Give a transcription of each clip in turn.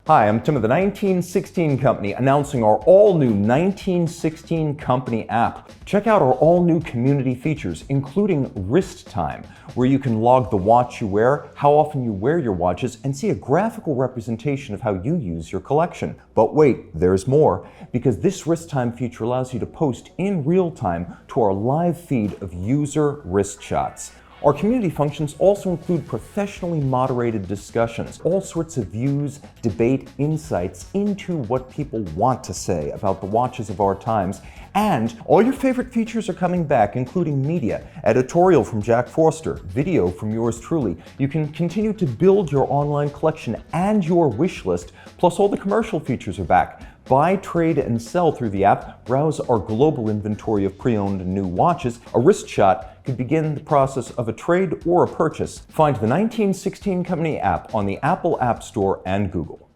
Hi, I'm Tim of the 1916 Company, announcing our all-new 1916 Company app. Check out our all-new community features, including wrist time, where you can log the watch you wear, how often you wear your watches, and see a graphical representation of how you use your collection. But wait, there's more, because this wrist time feature allows you to post in real time to our live feed of user wrist shots. Our community functions also include professionally moderated discussions, all sorts of views, debate, insights into what people want to say about the watches of our times, and all your favorite features are coming back, including media, editorial from Jack Forster, video from yours truly. You can continue to build your online collection and your wish list, plus all the commercial features are back. Buy, trade, and sell through the app, browse our global inventory of pre-owned and new watches. A wrist shot could begin the process of a trade or a purchase. Find the 1916 Company app on the Apple App Store and Google.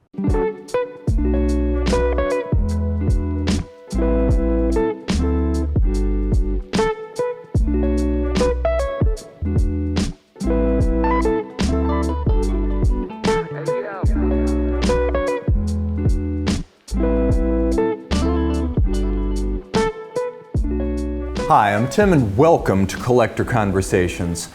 Hi, I'm Tim and welcome to Collector Conversations.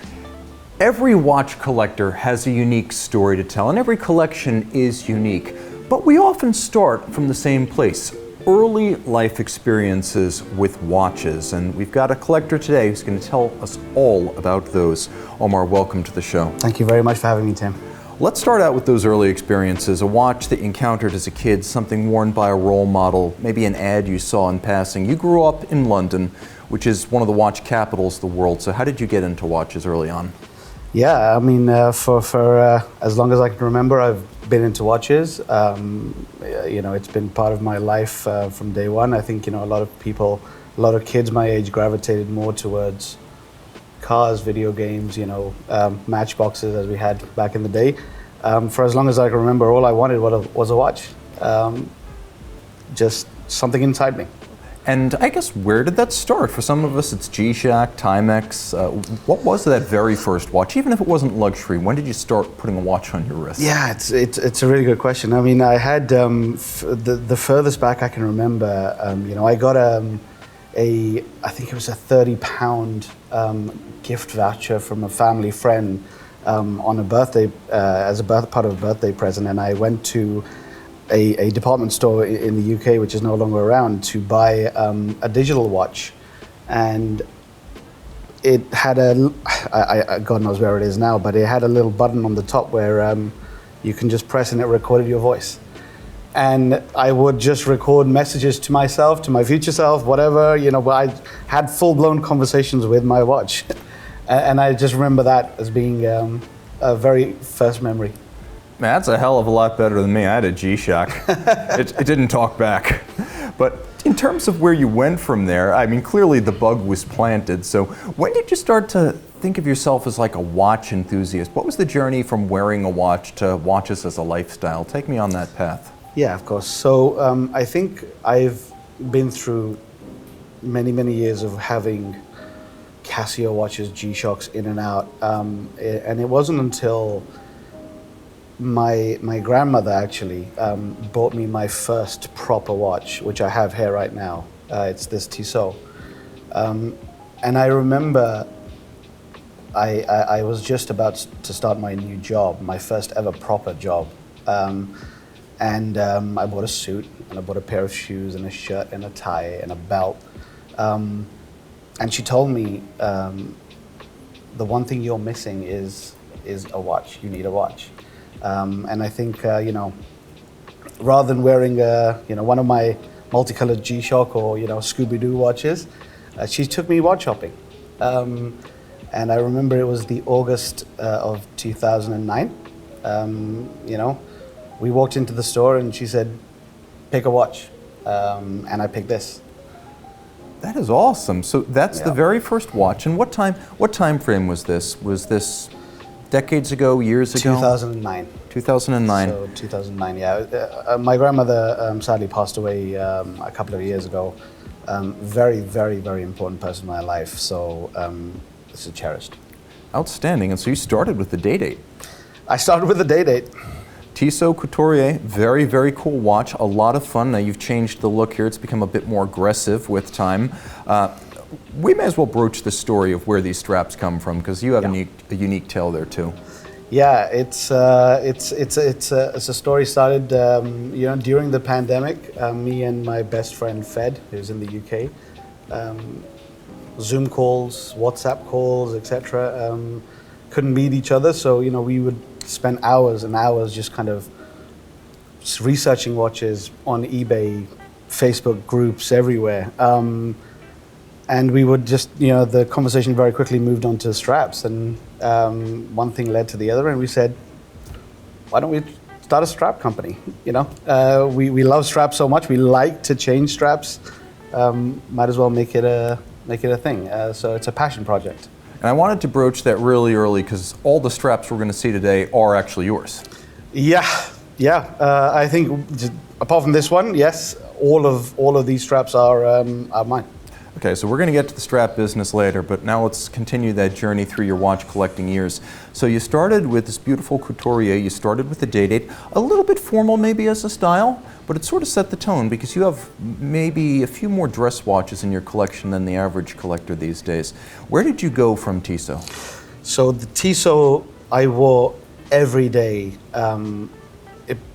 Every watch collector has a unique story to tell and every collection is unique, but we often start from the same place, early life experiences with watches, and we've got a collector today who's going to tell us all about those. Omar, welcome to the show. Thank you very much for having me, Tim. Let's start out with those early experiences, a watch that you encountered as a kid, something worn by a role model, maybe an ad you saw in passing. You grew up in London, which is one of the watch capitals of the world. So how did you get into watches early on? Yeah, I mean, for as long as I can remember, I've been into watches. It's been part of my life from day one. I think, a lot of kids my age gravitated more towards cars, video games, matchboxes as we had back in the day. For as long as I can remember, all I wanted was a watch. Just something inside me. And I guess, where did that start? For some of us, it's G-Shock, Timex. What was that very first watch? Even if it wasn't luxury, when did you start putting a watch on your wrist? Yeah, it's a really good question. I mean, I had the furthest back I can remember. I got I think it was a £30 gift voucher from a family friend on a birthday, as a part of a birthday present, and I went to a department store in the UK, which is no longer around, to buy a digital watch, and it had God knows where it is now, but it had a little button on the top where you can just press and it recorded your voice. And I would just record messages to myself, to my future self, whatever, but I had full-blown conversations with my watch. And I just remember that as being a very first memory. Man, that's a hell of a lot better than me. I had a G-Shock. It didn't talk back. But in terms of where you went from there, I mean, clearly the bug was planted. So when did you start to think of yourself as like a watch enthusiast? What was the journey from wearing a watch to watches as a lifestyle? Take me on that path. Yeah, of course. So I think I've been through many, many years of having Casio watches, G-Shocks in and out. And it wasn't until my grandmother actually bought me my first proper watch, which I have here right now. It's this Tissot. And I remember I was just about to start my new job, my first ever proper job. And I bought a suit, and I bought a pair of shoes, and a shirt, and a tie, and a belt. And she told me, the one thing you're missing is a watch. You need a watch. And I think, rather than wearing, one of my multicolored G-Shock or, Scooby-Doo watches, she took me watch shopping. And I remember it was the August of 2009. We walked into the store and she said, pick a watch. And I picked this. That is awesome. So that's the very first watch. And what time frame was this? Was this decades ago, years ago? 2009. 2009. So 2009, yeah. My grandmother sadly passed away a couple of years ago. Very, very, very important person in my life. So this is cherished. Outstanding. And so you started with the day date. I started with the day date. Tissot Couturier, very, very cool watch. A lot of fun. Now you've changed the look here. It's become a bit more aggressive with time. We may as well broach the story of where these straps come from, because you have a unique tale there too. Yeah, it's a story started during the pandemic. Me and my best friend Fed, who's in the UK, Zoom calls, WhatsApp calls, etc. Couldn't meet each other, so we would spend hours and hours just kind of researching watches on eBay, Facebook groups everywhere. And we would just, the conversation very quickly moved on to straps, and one thing led to the other, and we said, why don't we start a strap company? We love straps so much, we like to change straps. Might as well make it a thing. So it's a passion project. And I wanted to broach that really early, because all the straps we're going to see today are actually yours. Yeah. I think apart from this one, yes, all of these straps are mine. Okay, so we're going to get to the strap business later, but now let's continue that journey through your watch collecting years. So you started with this beautiful Couturier, you started with the Day-Date, a little bit formal maybe as a style, but it sort of set the tone, because you have maybe a few more dress watches in your collection than the average collector these days. Where did you go from Tissot? So the Tissot I wore every day,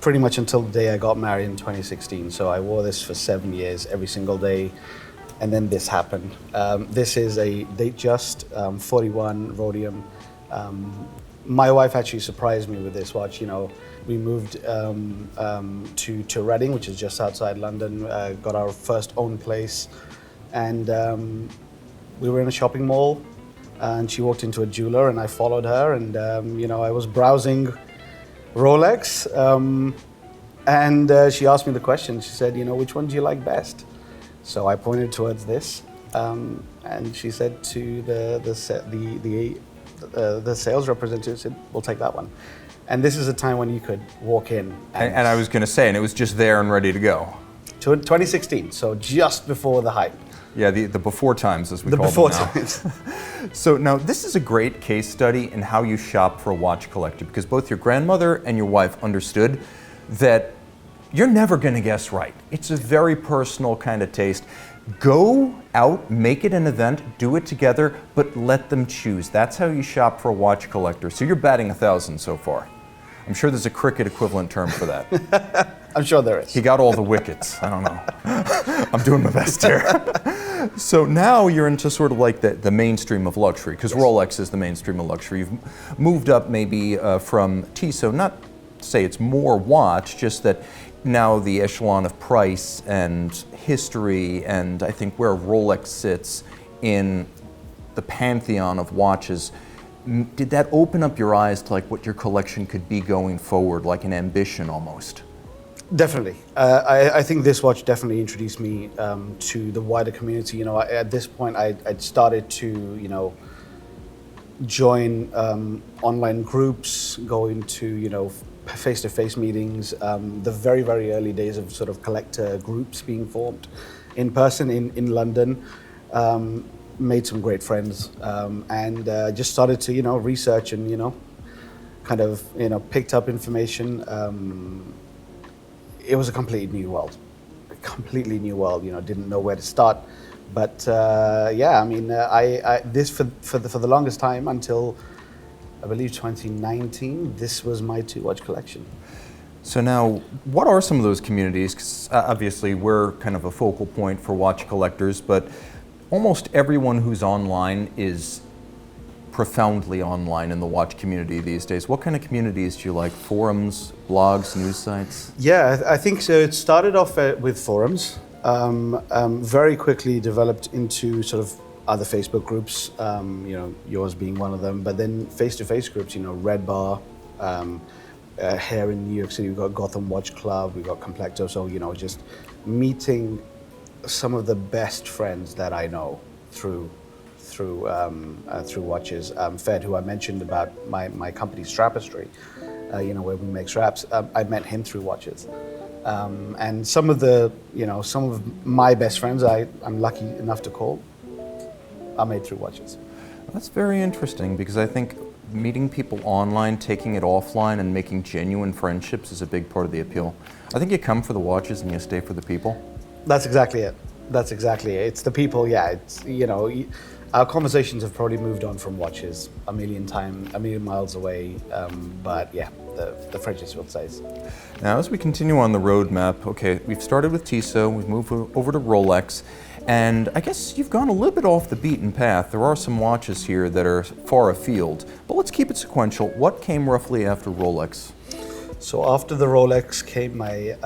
pretty much until the day I got married in 2016. So I wore this for 7 years, every single day. And then this happened. This is a Datejust 41 rhodium. My wife actually surprised me with this watch. We moved to Reading, which is just outside London, got our first own place. And we were in a shopping mall, and she walked into a jeweler, and I followed her. And I was browsing Rolex, and she asked me the question. She said, which one do you like best? So I pointed towards this, and she said to the sales representative, said, "We'll take that one." And this is a time when you could walk in. And I was going to say, and it was just there and ready to go. 2016, so just before the hype. Yeah, the before times, as we call them now. The before times. So now, this is a great case study in how you shop for a watch collector, because both your grandmother and your wife understood that you're never going to guess right. It's a very personal kind of taste. Go out, make it an event, do it together, but let them choose. That's how you shop for a watch collector. So you're batting 1,000 so far. I'm sure there's a cricket equivalent term for that. I'm sure there is. He got all the wickets. I don't know. I'm doing my best here. So now you're into sort of like the mainstream of luxury, because Rolex is the mainstream of luxury. You've moved up maybe from Tissot, not to say it's more watch, just that now the echelon of price and history, and I think where Rolex sits in the pantheon of watches, did that open up your eyes to like what your collection could be going forward, like an ambition almost? Definitely. I think this watch definitely introduced me to the wider community. At this point, I'd started to, join online groups, going to, face-to-face meetings, the very, very early days of sort of collector groups being formed in person in London. Made some great friends, and just started to, research and, kind of, picked up information. It was a completely new world. Didn't know where to start. But this for the longest time until I believe 2019, this was my watch collection. So now, what are some of those communities? 'Cause obviously we're kind of a focal point for watch collectors, but almost everyone who's online is profoundly online in the watch community these days. What kind of communities do you like? Forums, blogs, news sites? Yeah, I think so. It started off with forums, very quickly developed into sort of other Facebook groups, yours being one of them, but then face-to-face groups, Red Bar, here in New York City, we've got Gotham Watch Club, we've got Complecto, so, just meeting some of the best friends that I know through watches. Fed, who I mentioned about my company Strapestry, where we make straps, I met him through watches. And some of my best friends I'm lucky enough to call are made through watches. That's very interesting, because I think meeting people online, taking it offline, and making genuine friendships is a big part of the appeal. I think you come for the watches and you stay for the people. That's exactly it. That's exactly it. It's the people, yeah. It's, you know, our conversations have probably moved on from watches a million miles away. But yeah, the friendships will stay. Now, as we continue on the roadmap, okay, we've started with Tissot, we've moved over to Rolex, and I guess you've gone a little bit off the beaten path. There are some watches here that are far afield, but let's keep it sequential. What came roughly after Rolex? So after the Rolex came my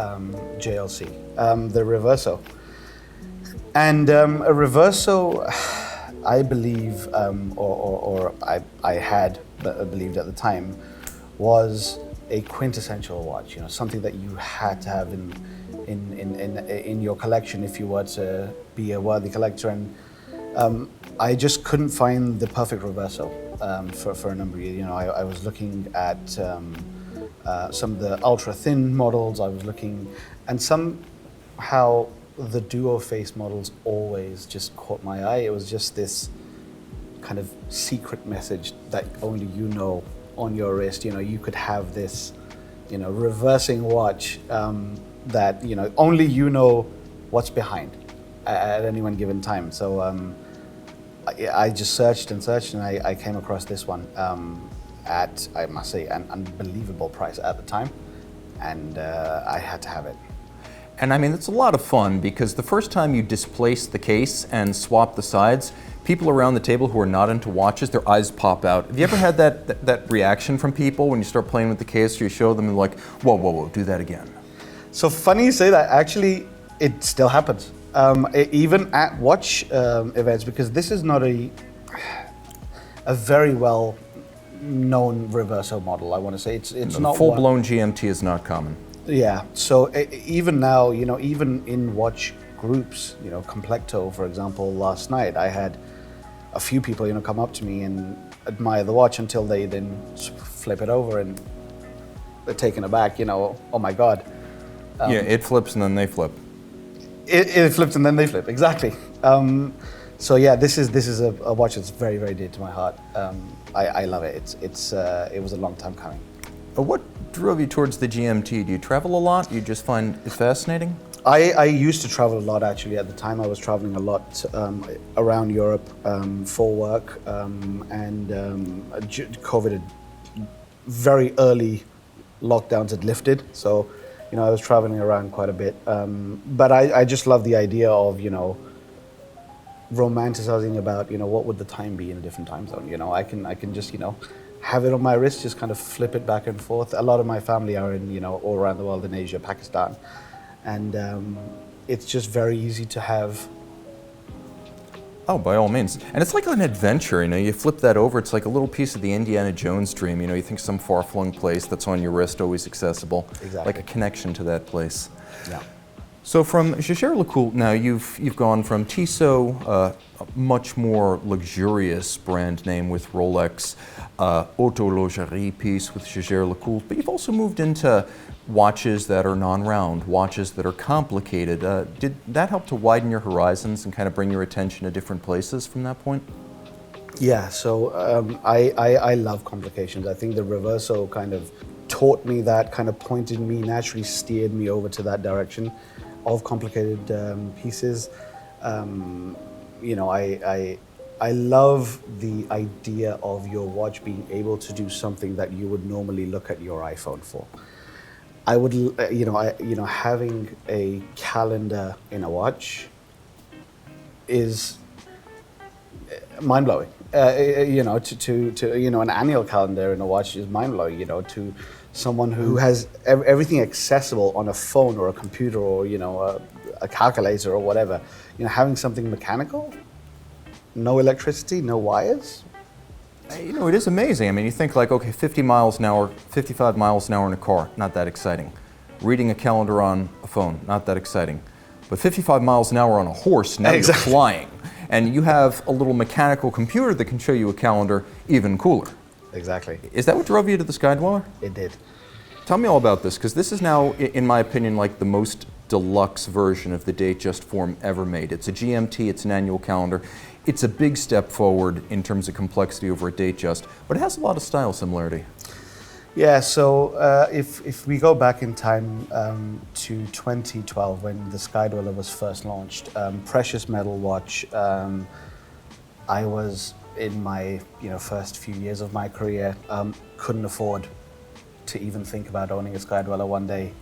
JLC, the Reverso. And a Reverso, I believe, or I had believed at the time, was a quintessential watch. You know, something that you had to have in your collection if you were to be a worthy collector. And I just couldn't find the perfect Reverso for a number of years. You know, I was looking at some of the ultra thin models. I was looking, and somehow the duo face models always just caught my eye. It was just this kind of secret message that only you know on your wrist. You know, you could have this, you know, reversing watch that, you know, only you know what's behind at any one given time. So I just searched and searched, and I came across this one at, I must say, an unbelievable price at the time, and I had to have it. And I mean, it's a lot of fun because the first time you displace the case and swap the sides, people around the table who are not into watches, their eyes pop out. Have you ever had that reaction from people when you start playing with the case, or you show them and like, whoa, whoa, whoa, do that again? So funny you say that. Actually, it still happens. Even at watch events, because this is not a very well known Reverso model, I want to say. It's not full-blown GMT is not common. Yeah, so even now, you know, even in watch groups, you know, Complecto, for example, last night, I had a few people, you know, come up to me and admire the watch until they then flip it over and they're taken aback, you know, oh my God. Yeah, it flips and then they flip. It flips and then they flip, exactly. So yeah, this is a watch that's very, very dear to my heart. I love it. It was a long time coming. What drove you towards the GMT? Do you travel a lot? You just find it fascinating? I used to travel a lot, actually. At the time, I was traveling a lot around Europe for work, and COVID had very early lockdowns had lifted, so you know I was traveling around quite a bit. But I just love the idea of, you know, romanticizing about, you know, what would the time be in a different time zone. You know, I can just, you know, have it on my wrist, just kind of flip it back and forth. A lot of my family are in, you know, all around the world, in Asia, Pakistan. And it's just very easy to have. Oh, by all means. And it's like an adventure, you know, you flip that over, it's like a little piece of the Indiana Jones dream, you know, you think some far-flung place that's on your wrist, always accessible. Exactly. Like a connection to that place. Yeah. So from JLC, now you've gone from Tissot, a much more luxurious brand name with Rolex, Autologerie piece with JLC, but you've also moved into watches that are non-round, watches that are complicated. Did that help to widen your horizons and kind of bring your attention to different places from that point? Yeah, so I love complications. I think the Reverso kind of taught me that, kind of pointed me, naturally steered me over to that direction of complicated pieces. You know, I love the idea of your watch being able to do something that you would normally look at your iPhone for. I would, you know, having a calendar in a watch is mind-blowing. You know, to you know, an annual calendar in a watch is mind-blowing. You know, to someone who has everything accessible on a phone or a computer or, you know, a calculator or whatever. You know, having something mechanical, no electricity, no wires. You know, it is amazing. I mean, you think like, okay, 50 miles an hour, 55 miles an hour in a car, not that exciting. Reading a calendar on a phone, not that exciting. But 55 miles an hour on a horse, now Exactly. You're flying. And you have a little mechanical computer that can show you a calendar, even cooler. Exactly. Is that what drove you to the Sky-Dweller? It did. Tell me all about this, because this is now, in my opinion, like the most deluxe version of the Datejust form ever made. It's a GMT, it's an annual calendar. It's a big step forward in terms of complexity over a Datejust, but it has a lot of style similarity. Yeah, so if we go back in time to 2012 when the Sky-Dweller was first launched, precious metal watch. I was in my first few years of my career, couldn't afford to even think about owning a Sky-Dweller one day,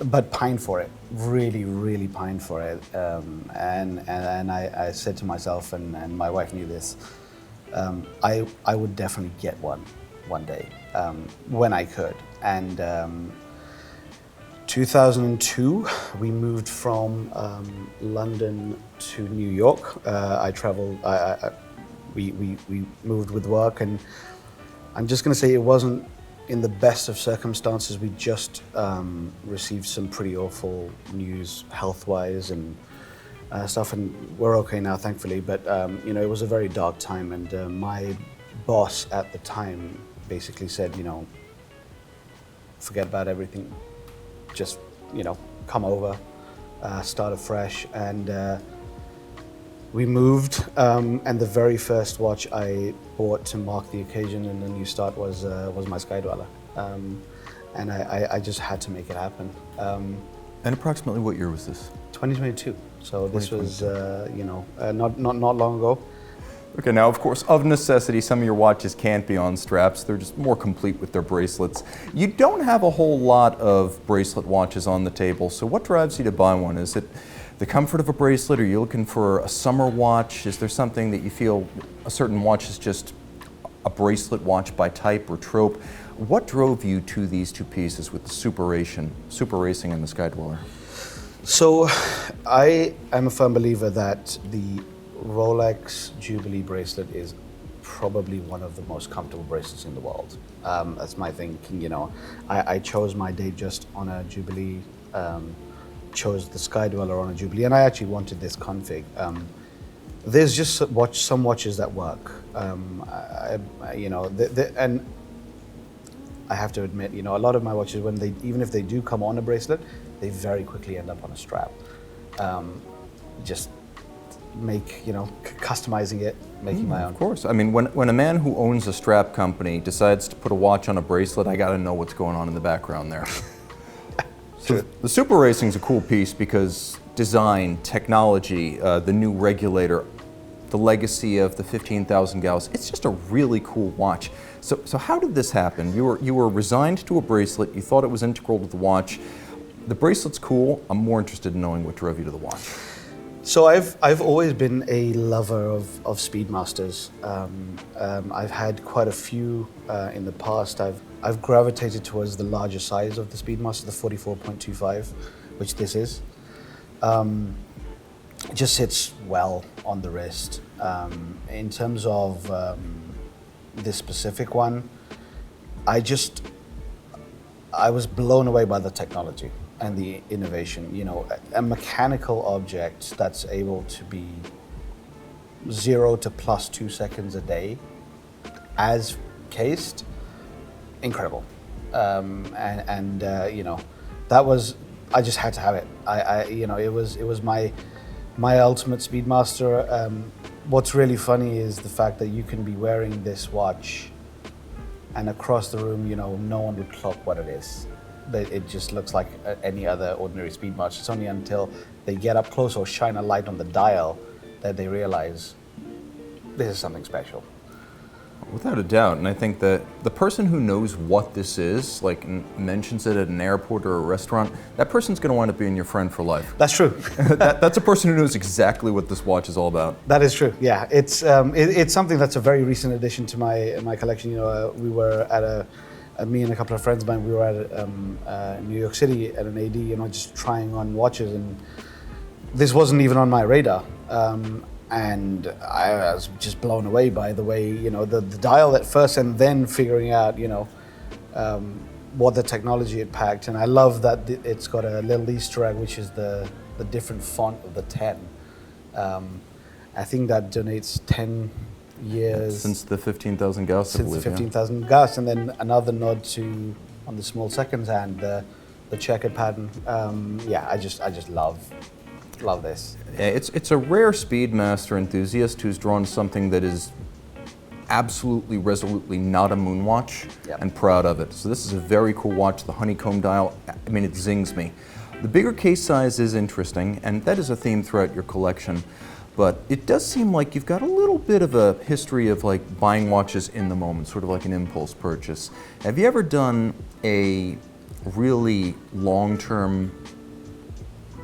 but pined for it, really pined for it. And I said to myself, and my wife knew this, I would definitely get one day when I could. And 2002, we moved from London to New York. I traveled. We moved with work, and I'm just going to say it wasn't in the best of circumstances. We just received some pretty awful news health-wise and stuff, and we're okay now, thankfully. But it was a very dark time, and my boss at the time basically said, forget about everything, just come over, start afresh, and we moved. And the very first watch I bought to mark the occasion and the new start was my Sky-Dweller, and I just had to make it happen. And approximately what year was this? 2022. So this was not long ago. Okay, now of course, of necessity, some of your watches can't be on straps. They're just more complete with their bracelets. You don't have a whole lot of bracelet watches on the table, so what drives you to buy one? Is it the comfort of a bracelet? Are you looking for a summer watch? Is there something that you feel a certain watch is just a bracelet watch by type or trope? What drove you to these two pieces with the Super Racing and the Sky-Dweller? So I am a firm believer that the Rolex Jubilee bracelet is probably one of the most comfortable bracelets in the world. That's my thinking. I chose my Datejust on a Jubilee, chose the Sky-Dweller on a Jubilee, and I actually wanted this config. There's just some watches that work, and I have to admit, a lot of my watches, even if they do come on a bracelet, they very quickly end up on a strap. Just customizing it, making my own. Of course. I mean, when a man who owns a strap company decides to put a watch on a bracelet, I got to know what's going on in the background there. So the Super Racing's a cool piece because design, technology, the new regulator, the legacy of the 15,000 gauss, it's just a really cool watch. So how did this happen? You were resigned to a bracelet, you thought it was integral to the watch. The bracelet's cool. I'm more interested in knowing what drove you to the watch. So I've always been a lover of Speedmasters. I've had quite a few in the past. I've gravitated towards the larger size of the Speedmaster, the 44.25, which this is. It just sits well on the wrist. In terms of this specific one, I was blown away by the technology and the innovation. A mechanical object that's able to be 0 to plus 2 seconds a day, as cased, incredible. That was, I just had to have it. It was my ultimate Speedmaster. What's really funny is the fact that you can be wearing this watch, and across the room, no one would clock what it is. It just looks like any other ordinary Speedmaster. It's only until they get up close or shine a light on the dial that they realize this is something special. Without a doubt, and I think that the person who knows what this is, like mentions it at an airport or a restaurant, that person's going to wind up being your friend for life. That's true. That's a person who knows exactly what this watch is all about. That is true. Yeah, it's something that's a very recent addition to my collection. We were at me and a couple of friends of mine, we were at New York City at an AD, just trying on watches, and this wasn't even on my radar. And I was just blown away by the way, the dial at first, and then figuring out, what the technology it packed. And I love that it's got a little Easter egg, which is the different font of the 10. I think that donates 10 years. Since the 15,000 gauss, Since the 15,000 gauss, and then another nod to, on the small seconds hand, the the checkered pattern. Yeah, I just love this. It's a rare Speedmaster enthusiast who's drawn something that is absolutely, resolutely not a moon watch, Yep. and proud of it. So this is a very cool watch. The honeycomb dial, I mean, it zings me. The bigger case size is interesting, and that is a theme throughout your collection. But it does seem like you've got a little bit of a history of like buying watches in the moment, sort of like an impulse purchase. Have you ever done a really long-term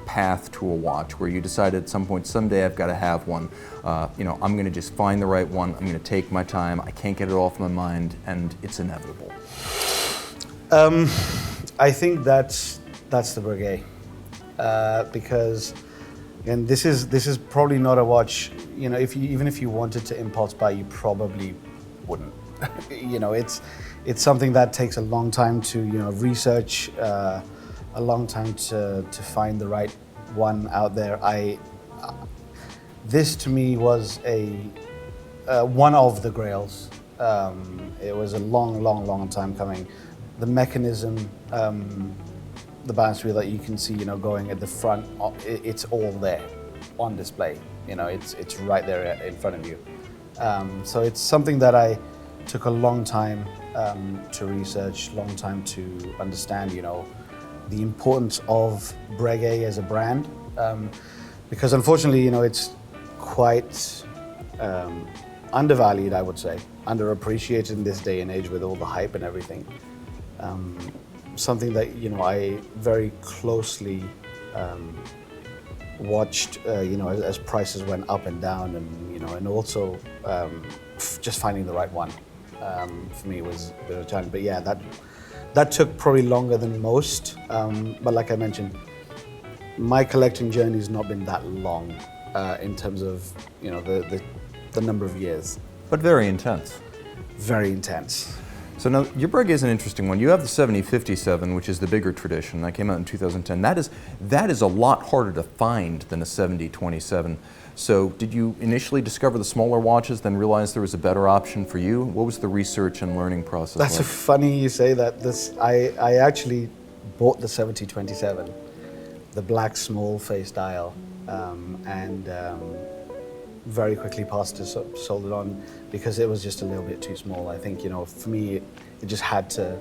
path to a watch where you decided at some point, someday I've got to have one? I'm going to just find the right one. I'm going to take my time. I can't get it off my mind, and it's inevitable. I think that's the Breguet, because. And this is probably not a watch. Even if you wanted to impulse buy, you probably wouldn't. It's something that takes a long time to research, a long time to find the right one out there. This to me was one of the grails. It was a long time coming. The mechanism. The balance wheel that you can see, going at the front, it's all there on display. It's right there in front of you. So it's something that I took a long time to research, long time to understand, the importance of Breguet as a brand, because unfortunately, it's quite undervalued, I would say, underappreciated in this day and age with all the hype and everything. Something that I very closely watched, as prices went up and down, and also just finding the right one for me was a bit of a challenge. But yeah, that took probably longer than most. But like I mentioned, my collecting journey has not been that long in terms of the number of years. But very intense. Very intense. So now, your Breguet is an interesting one. You have the 7057, which is the bigger tradition. That came out in 2010. That is a lot harder to find than a 7027. So did you initially discover the smaller watches, then realize there was a better option for you? What was the research and learning process That's like? funny you say that. I actually bought the 7027, the black small face dial, and very quickly sold it on because it was just a little bit too small. I think, for me, it just had to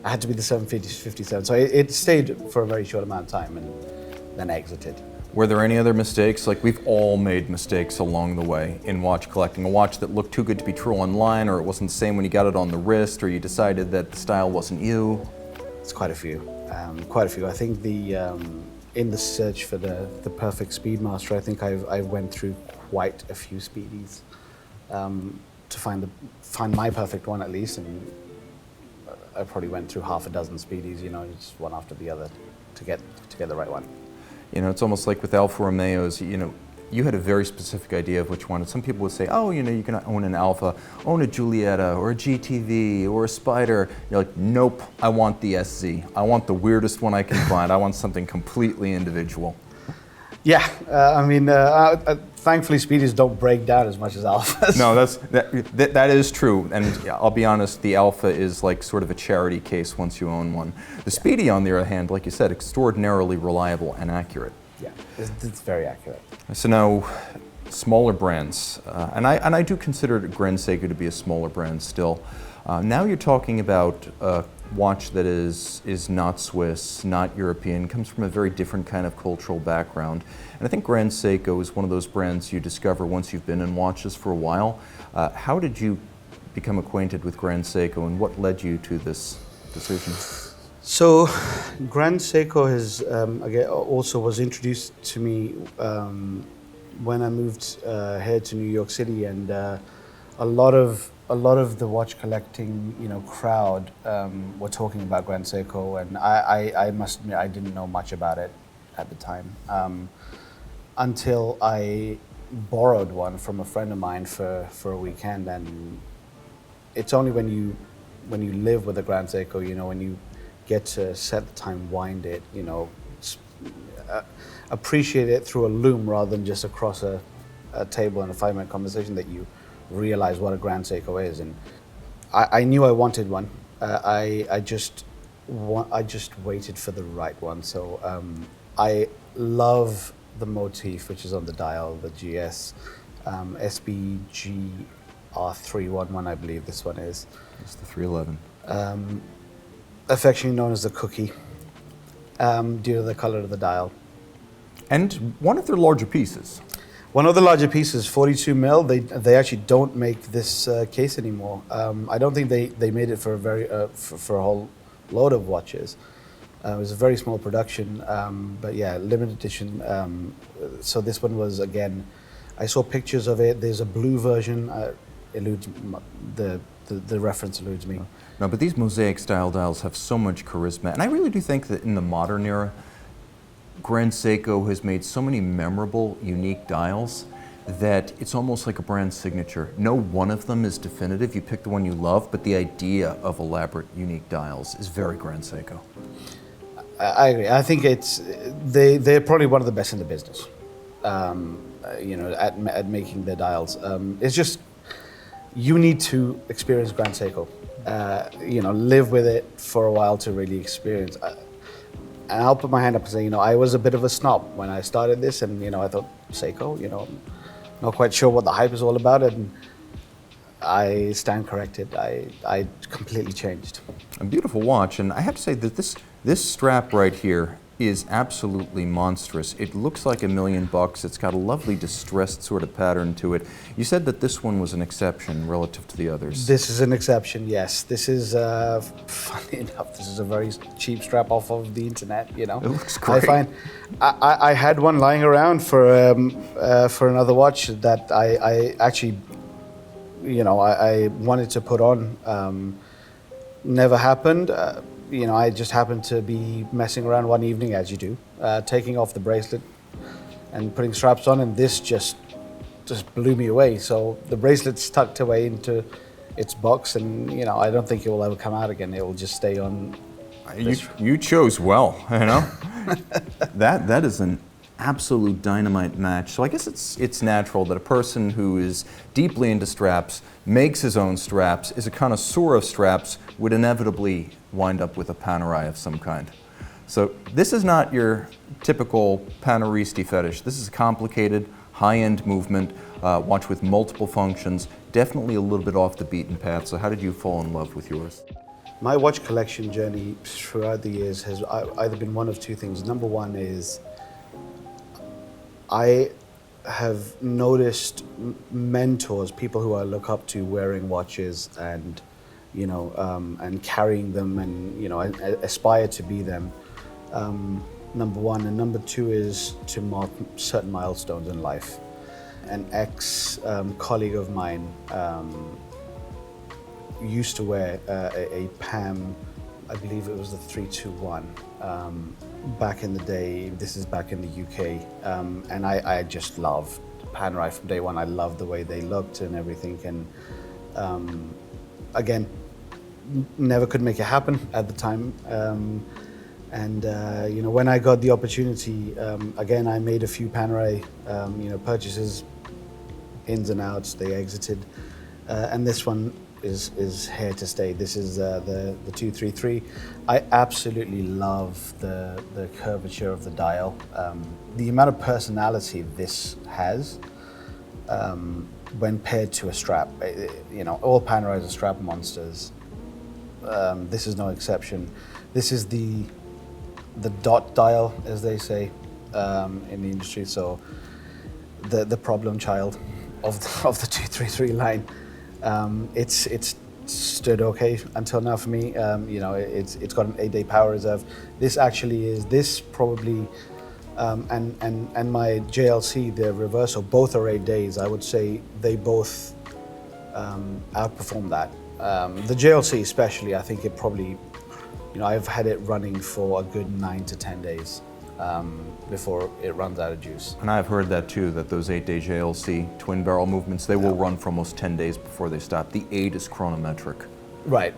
be the 757. So it stayed for a very short amount of time and then exited. Were there any other mistakes? Like, we've all made mistakes along the way in watch collecting. A watch that looked too good to be true online, or it wasn't the same when you got it on the wrist, or you decided that the style wasn't you. It's quite a few. I think in the search for the perfect Speedmaster, I think I went through quite a few Speedies to find my perfect one at least, and I probably went through half a dozen Speedies, just one after the other to get the right one. It's almost like with Alfa Romeos, you had a very specific idea of which one. And some people would say, oh, you can own an Alfa, own a Giulietta, or a GTV, or a Spider. You're like, nope, I want the SZ. I want the weirdest one I can find. I want something completely individual. Yeah, thankfully Speedies don't break down as much as Alphas. No, that is true. And I'll be honest, the Alfa is like sort of a charity case once you own one. The Speedy, on the other hand, like you said, extraordinarily reliable and accurate. Yeah, it's very accurate. So now, smaller brands, and I do consider Grand Seiko to be a smaller brand still. Now you're talking about a watch that is not Swiss, not European, comes from a very different kind of cultural background. And I think Grand Seiko is one of those brands you discover once you've been in watches for a while. How did you become acquainted with Grand Seiko, and what led you to this decision? So, Grand Seiko also was introduced to me when I moved here to New York City, and a lot of the watch collecting crowd were talking about Grand Seiko, and I must admit I didn't know much about it at the time until I borrowed one from a friend of mine for a weekend, and it's only when you live with a Grand Seiko, when you get to set the time, wind it, appreciate it through a loom rather than just across a table in a 5-minute conversation, that you realize what a Grand Seiko is. And I knew I wanted one. I just I just waited for the right one. So I love the motif which is on the dial, the GS SBGR311, I believe this one is. It's the 311. Affectionately known as the cookie, due to the color of the dial. And one of their larger pieces. One of the larger pieces, 42 mil. They actually don't make this case anymore. I don't think they made it for for a whole load of watches. It was a very small production, but yeah, limited edition. So this one was, again, I saw pictures of it. There's a blue version. The reference eludes me. No, but these mosaic style dials have so much charisma, and I really do think that in the modern era, Grand Seiko has made so many memorable, unique dials that it's almost like a brand signature. No one of them is definitive. You pick the one you love, but the idea of elaborate, unique dials is very Grand Seiko. I agree. I think they're probably one of the best in the business. At making their dials. It's just, you need to experience Grand Seiko. Live with it for a while to really experience. And I'll put my hand up and say, I was a bit of a snob when I started this, and I thought Seiko, not quite sure what the hype is all about, and I stand corrected. I completely changed. A beautiful watch, and I have to say that this strap right here is absolutely monstrous. It looks like $1 million. It's got a lovely distressed sort of pattern to it. You said that this one was an exception relative to the others. This is an exception, yes. This is, funny enough, this is a very cheap strap off of the internet, It looks great. I had one lying around for another watch that I actually, I wanted to put on. Never happened. I just happened to be messing around one evening, as you do, taking off the bracelet and putting straps on, and this just blew me away. So the bracelet's tucked away into its box, and I don't think it will ever come out again. It will just stay on. You chose well, That is an absolute dynamite match. So I guess it's natural that a person who is deeply into straps, makes his own straps, is a connoisseur of straps, would inevitably wind up with a Panerai of some kind. So this is not your typical Paneristi fetish. This is a complicated, high-end movement, watch with multiple functions, definitely a little bit off the beaten path. So how did you fall in love with yours? My watch collection journey throughout the years has either been one of two things. Number one is I have noticed mentors, people who I look up to, wearing watches and and carrying them, and I aspire to be them. Number one, and number two is to mark certain milestones in life. An ex-colleague of mine used to wear a PAM, I believe it was the 321. Back in the day, this is back in the UK, and I just loved Panerai from day one. I loved the way they looked and everything, and again, never could make it happen at the time. When I got the opportunity, again, I made a few Panerai, purchases, ins and outs. They exited, and this one is here to stay. This is the 233. I absolutely love the curvature of the dial. The amount of personality this has when paired to a strap. All Panerais are strap monsters. This is no exception. This is the dot dial, as they say in the industry. So the problem child of the 233 line. It's stood okay until now for me. It's got an 8-day power reserve. This actually is probably and my JLC, the Reverso, both are 8 days. I would say they both outperform that. The JLC especially, I think it probably, I've had it running for a good 9 to 10 days before it runs out of juice. And I've heard that too, that those 8-day JLC twin barrel movements, they will run for almost 10 days before they stop. The 8 is chronometric. Right.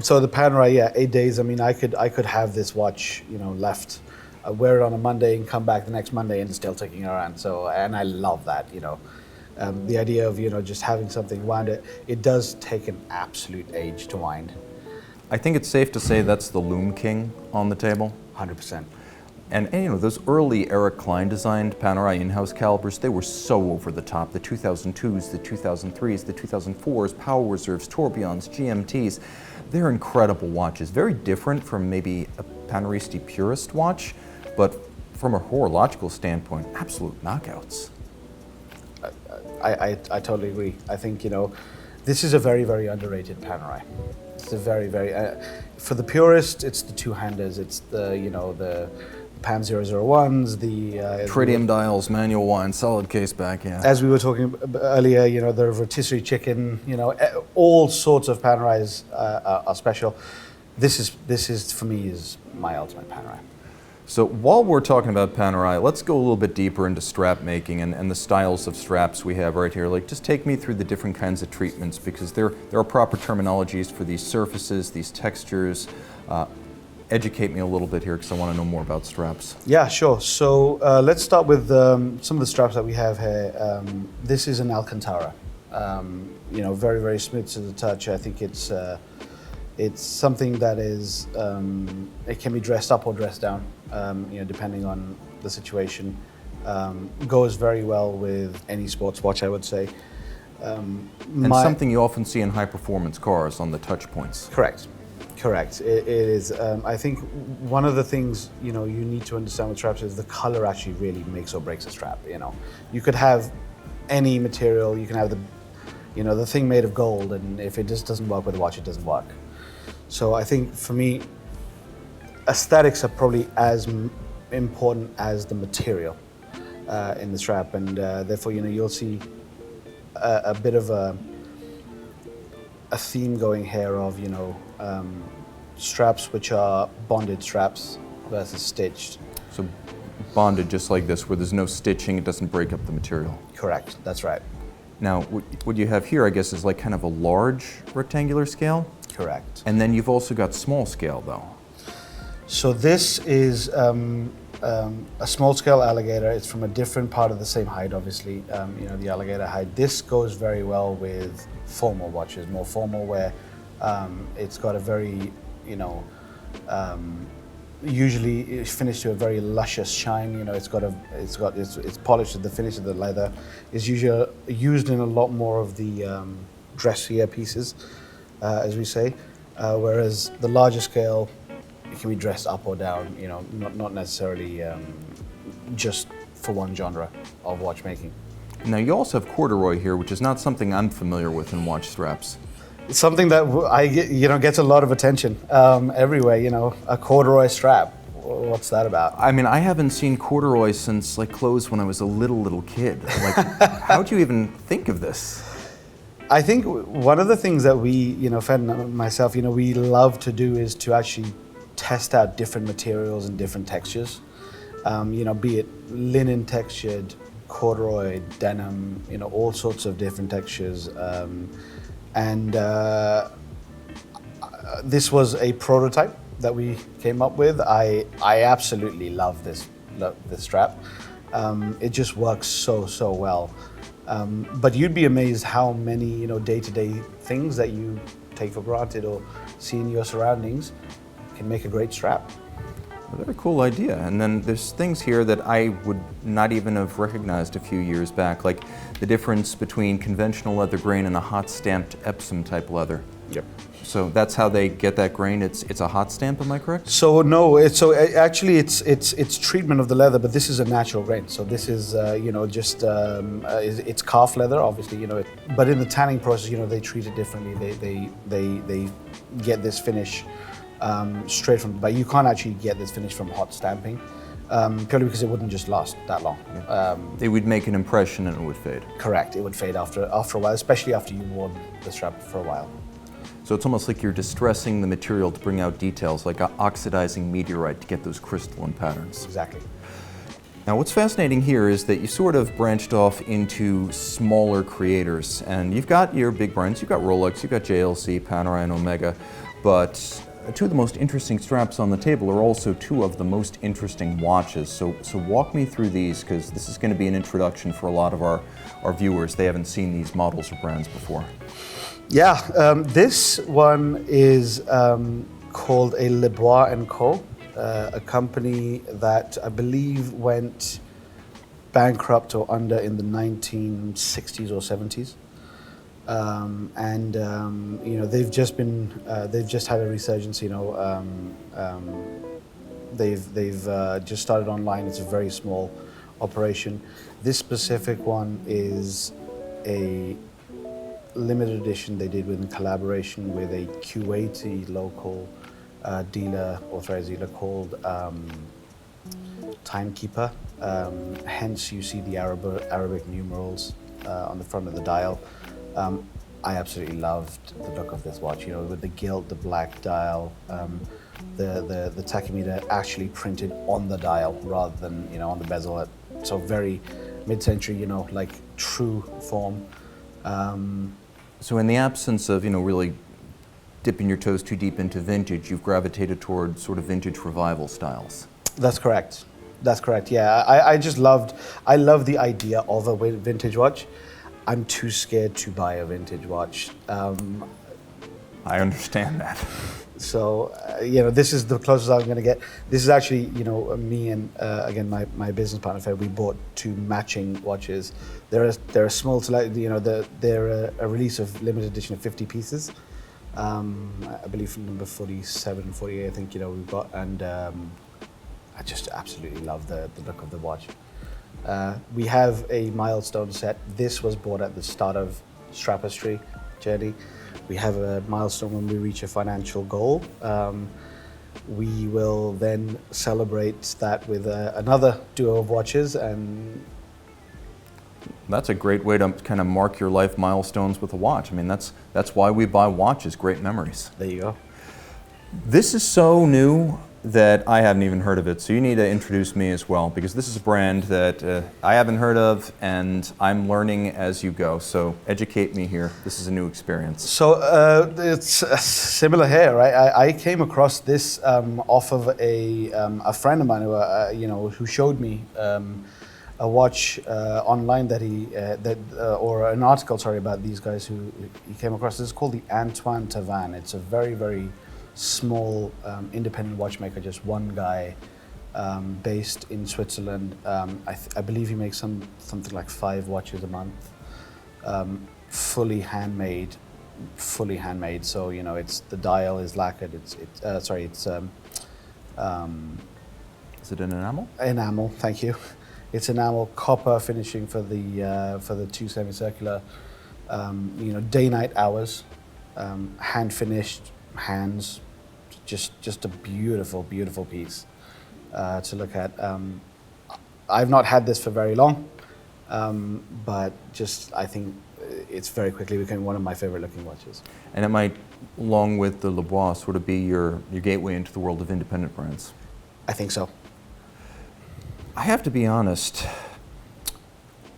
So the Panerai, 8 days. I mean, I could have this watch, left, wear it on a Monday and come back the next Monday and still ticking around. So, and I love that, the idea of, just having something wound it does take an absolute age to wind. I think it's safe to say that's the Lume King on the table. 100%. And you know, those early Eric Klein designed Panerai in-house calibers, they were so over the top. The 2002s, the 2003s, the 2004s, Power Reserves, Tourbillons, GMTs, they're incredible watches. Very different from maybe a Paneristi purist watch, but from a horological standpoint, absolute knockouts. I totally agree. I think, you know, this is a very, very underrated Panerai. It's a very, very, for the purist, it's the two-handers. It's the, you know, the Pan 001s, the... Tritium dials, manual wind, solid case back, yeah. As we were talking earlier, you know, the rotisserie chicken, you know, all sorts of Panerais are special. This is, for me, is my ultimate Panerai. So while we're talking about Panerai, let's go a little bit deeper into strap making and the styles of straps we have right here. Like, just take me through the different kinds of treatments, because there are proper terminologies for these surfaces, these textures. Educate me a little bit here, because I want to know more about straps. Yeah, sure. So let's start with some of the straps that we have here. This is an Alcantara. You know, very, very smooth to the touch. I think it's something that is, it can be dressed up or dressed down, you know, depending on the situation. Goes very well with any sports watch, I would say. And something you often see in high-performance cars on the touch points. Correct. Correct. It is. I think one of the things, you know, you need to understand with straps is the color actually really makes or breaks a strap. You know, you could have any material. You can have the, you know, the thing made of gold, and if it just doesn't work with the watch, it doesn't work. So I think for me, aesthetics are probably as important as the material in the strap, and therefore, you know, you'll see a bit of a theme going here of, you know, straps which are bonded straps versus stitched. So bonded just like this, where there's no stitching, it doesn't break up the material. Correct, that's right. Now, what you have here, I guess, is like kind of a large rectangular scale? Correct. And then you've also got small scale, though. So this is a small scale alligator. It's from a different part of the same height, obviously, you know, the alligator height. This goes very well with formal watches, more formal, where it's got a very, you know, usually it's finished to a very luscious shine. You know, it's polished to the finish of the leather. It's usually used in a lot more of the dressier pieces, as we say, whereas the larger scale, it can be dressed up or down. You know, not necessarily just for one genre of watchmaking. Now you also have corduroy here, which is not something I'm familiar with in watch straps. It's something that gets a lot of attention everywhere. You know, a corduroy strap. What's that about? I mean, I haven't seen corduroy since like clothes when I was a little kid. Like, how'd you even think of this? I think one of the things that we, you know, Fed and myself, you know, we love to do is to actually test out different materials and different textures. You know, be it linen textured, corduroy, denim, you know, all sorts of different textures. And this was a prototype that we came up with. I absolutely love this strap. It just works so well. But you'd be amazed how many, you know, day-to-day things that you take for granted or see in your surroundings can make a great strap. A very cool idea. And then there's things here that I would not even have recognized a few years back, like the difference between conventional leather grain and a hot stamped Epsom type leather. Yep. So that's how they get that grain. It's a hot stamp, am I correct? So no, actually it's treatment of the leather, but this is a natural grain. So this is you know, just it's calf leather, obviously, you know. But in the tanning process, you know, they treat it differently. They get this finish straight from. But you can't actually get this finish from hot stamping, purely because it wouldn't just last that long. It would make an impression and it would fade. Correct. It would fade after a while, especially after you wore the strap for a while. So it's almost like you're distressing the material to bring out details, like oxidizing meteorite to get those crystalline patterns. Exactly. Now what's fascinating here is that you sort of branched off into smaller creators, and you've got your big brands, you've got Rolex, you've got JLC, Panerai, and Omega, but two of the most interesting straps on the table are also two of the most interesting watches. So walk me through these, because this is going to be an introduction for a lot of our viewers. They haven't seen these models or brands before. Yeah, this one is called a Lebois Co, a company that I believe went bankrupt or under in the 1960s or 70s. They've just had a resurgence. They've just started online. It's a very small operation. This specific one is a limited edition they did in collaboration with a Kuwaiti local authorized dealer called Timekeeper. Hence, you see the Arabic numerals on the front of the dial. I absolutely loved the look of this watch. With the gilt, the black dial, the tachymeter actually printed on the dial rather than on the bezel. So very mid-century, like true form. So in the absence of really dipping your toes too deep into vintage, you've gravitated toward sort of vintage revival styles. That's correct. Yeah, I love the idea of a vintage watch. I'm too scared to buy a vintage watch. I understand that. So, this is the closest I'm going to get. This is actually, me and, again, my business partner, Fred, we bought 2 matching watches. They're a small, they're a release of limited edition of 50 pieces. I believe from number 47 and 48, I think, we've got. And I just absolutely love the look of the watch. We have a milestone set. This was bought at the start of Strapestry journey. We have a milestone when we reach a financial goal. We will then celebrate that with another duo of watches, and that's a great way to kind of mark your life milestones with a watch. I mean, that's why we buy watches, great memories. There you go. This is so new that I haven't even heard of it, so you need to introduce me as well, because this is a brand that I haven't heard of, and I'm learning as you go, so educate me here. This is a new experience. So it's similar here, right? I came across this off of a friend of mine who showed me a watch online that or an article, about these guys who he came across. This is called the Antoine Tavan. It's a very, very small independent watchmaker, just one guy, based in Switzerland. I believe he makes something like 5 watches a month, fully handmade. So it's the dial is lacquered. Is it an enamel? Enamel, thank you. It's enamel, copper finishing for the 2 semicircular. Day-night hours, hand finished, hands. Just a beautiful, beautiful piece to look at. I've not had this for very long, but I think it's very quickly becoming one of my favorite looking watches. And it might, along with the Lebois, sort of be your gateway into the world of independent brands. I think so. I have to be honest,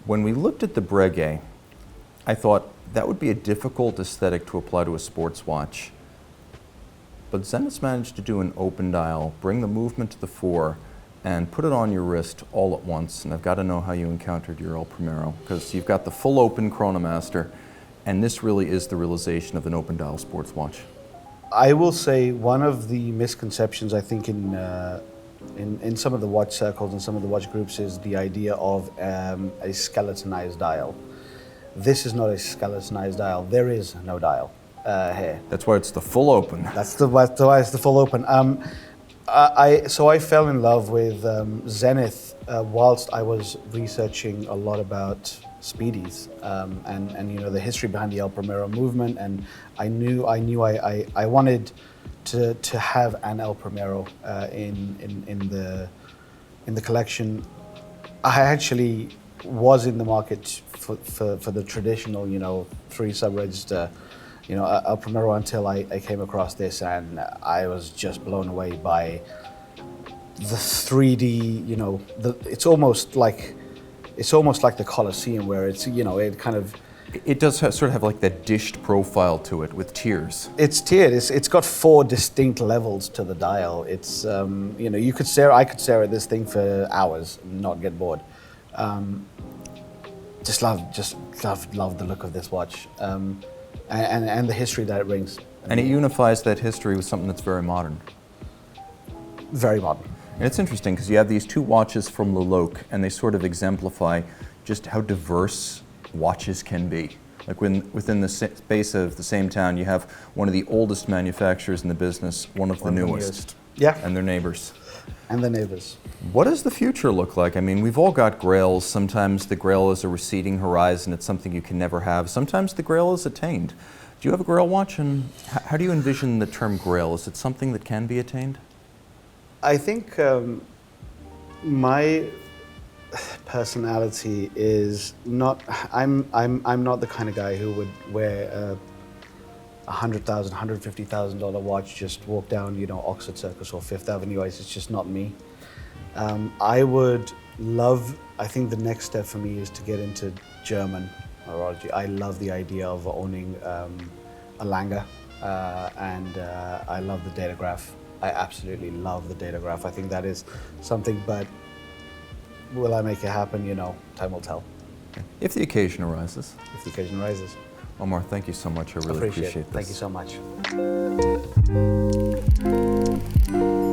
when we looked at the Breguet, I thought that would be a difficult aesthetic to apply to a sports watch. But Zenith's managed to do an open dial, bring the movement to the fore, and put it on your wrist all at once. And I've got to know how you encountered your El Primero, because you've got the full open Chronomaster, and this really is the realization of an open dial sports watch. I will say one of the misconceptions, I think, in some of the watch circles and some of the watch groups is the idea of a skeletonized dial. This is not a skeletonized dial. There is no dial. Here. That's why it's the full open. That's why it's the full open. I fell in love with Zenith whilst I was researching a lot about speedies and the history behind the El Primero movement, and I knew I wanted to have an El Primero in the collection. I actually was in the market for the traditional 3 sub-register El Primero until I came across this, and I was just blown away by the 3D. It's almost like the Colosseum, where it's it kind of. It does sort of have like that dished profile to it with tiers. It's tiered. It's got 4 distinct levels to the dial. It's I could stare at this thing for hours and not get bored. Just love the look of this watch. and the history that it brings. And it unifies that history with something that's very modern. Very modern. And it's interesting because you have these two watches from Leloc, and they sort of exemplify just how diverse watches can be. Like within the space of the same town, you have one of the oldest manufacturers in the business, one of the newest. Yeah. And their neighbors. And the neighbors. What does the future look like? I mean, we've all got grails. Sometimes the grail is a receding horizon. It's something you can never have. Sometimes the grail is attained. Do you have a grail watch, and how do you envision the term grail? Is it something that can be attained? I think my personality is not. I'm not the kind of guy who would wear a $100,000, $150,000 watch, just walk down, Oxford Circus or Fifth Avenue. It's just not me. I would love. I think the next step for me is to get into German horology. I love the idea of owning a Lange, and I love the datograph. I absolutely love the datograph. I think that is something, but will I make it happen? Time will tell. If the occasion arises. If the occasion arises. Omar, thank you so much. I really appreciate this. Thank you so much.